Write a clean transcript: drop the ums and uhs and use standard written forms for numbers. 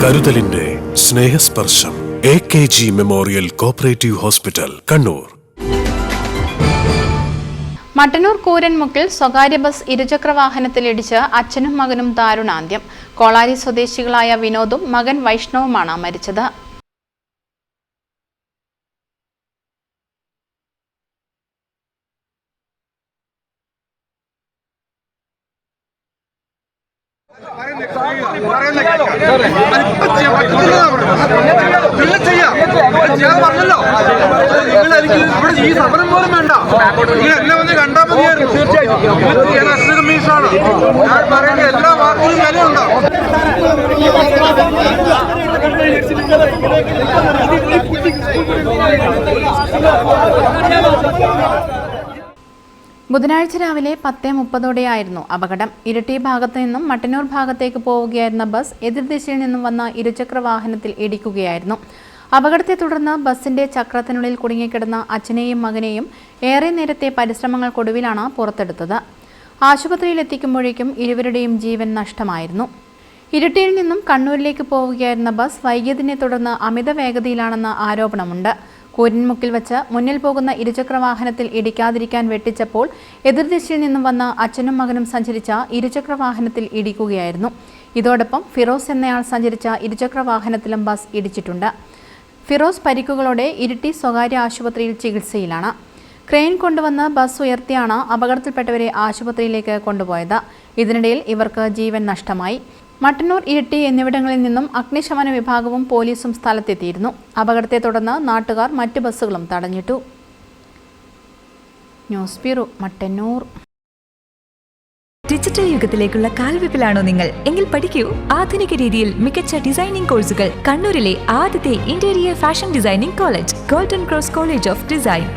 കരുതലിന്റെ സ്നേഹസ്പർശം AKG memorial cooperative hospital, Kannur. Mattannur കൂരൻമുക്കിൽ സ്വകാര്യ ബസ് ഇരുചക്രവാഹനത്തിലിടിച്ച് അച്ഛനും മകനും ദാരുണാന്ത്യം. കോളാരി സ്വദേശികളായ വിനോദും മകൻ വൈഷ്ണവുമാണ് മരിച്ചത്. ഈ സമരം പോലും വേണ്ട, എല്ലാം ഒന്ന് കണ്ടാൽ മതിയായിരുന്നു. തീർച്ചയായും അശ്വകമീഷാണ് ഞാൻ പറയുന്ന എല്ലാ വാക്കുകളും വിലയുണ്ടാവും. ബുധനാഴ്ച രാവിലെ 10:30ഓടെയായിരുന്നു അപകടം. ഇരിട്ടി ഭാഗത്തു നിന്നും മട്ടന്നൂർ ഭാഗത്തേക്ക് പോവുകയായിരുന്ന ബസ് എതിർദിശയിൽ നിന്നും വന്ന ഇരുചക്ര വാഹനത്തിൽ ഇടിക്കുകയായിരുന്നു. അപകടത്തെ തുടർന്ന് ബസിന്റെ ചക്രത്തിനുള്ളിൽ കുടുങ്ങിക്കിടന്ന അച്ഛനെയും മകനെയും ഏറെ നേരത്തെ പരിശ്രമങ്ങൾക്കൊടുവിലാണ് പുറത്തെടുത്തത്. ആശുപത്രിയിൽ എത്തിക്കുമ്പോഴേക്കും ഇരുവരുടെയും ജീവൻ നഷ്ടമായിരുന്നു. ഇരിട്ടിയിൽ നിന്നും കണ്ണൂരിലേക്ക് പോവുകയായിരുന്ന ബസ് വൈകിയതിനെ തുടർന്ന് അമിത വേഗതയിലാണെന്ന ആരോപണമുണ്ട്. കൂരൻമുക്കിൽ വച്ച് മുന്നിൽ പോകുന്ന ഇരുചക്രവാഹനത്തിൽ ഇടിക്കാതിരിക്കാൻ വെട്ടിച്ചപ്പോൾ എതിർദിശയിൽ നിന്നും വന്ന അച്ഛനും മകനും സഞ്ചരിച്ച ഇരുചക്രവാഹനത്തിൽ ഇടിക്കുകയായിരുന്നു. ഇതോടൊപ്പം ഫിറോസ് എന്നയാൾ സഞ്ചരിച്ച ഇരുചക്രവാഹനത്തിലും ബസ് ഇടിച്ചിട്ടുണ്ട്. ഫിറോസ് പരിക്കുകളോടെ ഇരിട്ടി സ്വകാര്യ ആശുപത്രിയിൽ ചികിത്സയിലാണ്. ക്രെയിൻ കൊണ്ടുവന്ന് ബസ് ഉയർത്തിയാണ് അപകടത്തിൽപ്പെട്ടവരെ ആശുപത്രിയിലേക്ക് കൊണ്ടുപോയത്. ഇതിനിടയിൽ ഇവർക്ക് ജീവൻ നഷ്ടമായി. മട്ടന്നൂർ, ഇരിട്ടി എന്നിവിടങ്ങളിൽ നിന്നും അഗ്നിശമന വിഭാഗവും പോലീസും സ്ഥലത്തെത്തിയിരുന്നു. അപകടത്തെ തുടർന്ന് നാട്ടുകാർ മറ്റ് ബസ്സുകളും തടഞ്ഞിട്ടു. News bureau, Mattannur. ഡിജിറ്റൽ യുഗത്തിലേക്കുള്ള കാൽവെപ്പിലാണോ നിങ്ങൾ? എങ്കിൽ പഠിക്കൂ ആധുനിക രീതിയിൽ മികച്ച ഡിസൈനിംഗ് കോഴ്സുകൾ. കണ്ണൂരിലെ ആദ്യത്തെ interior fashion designing college, golden cross college of design.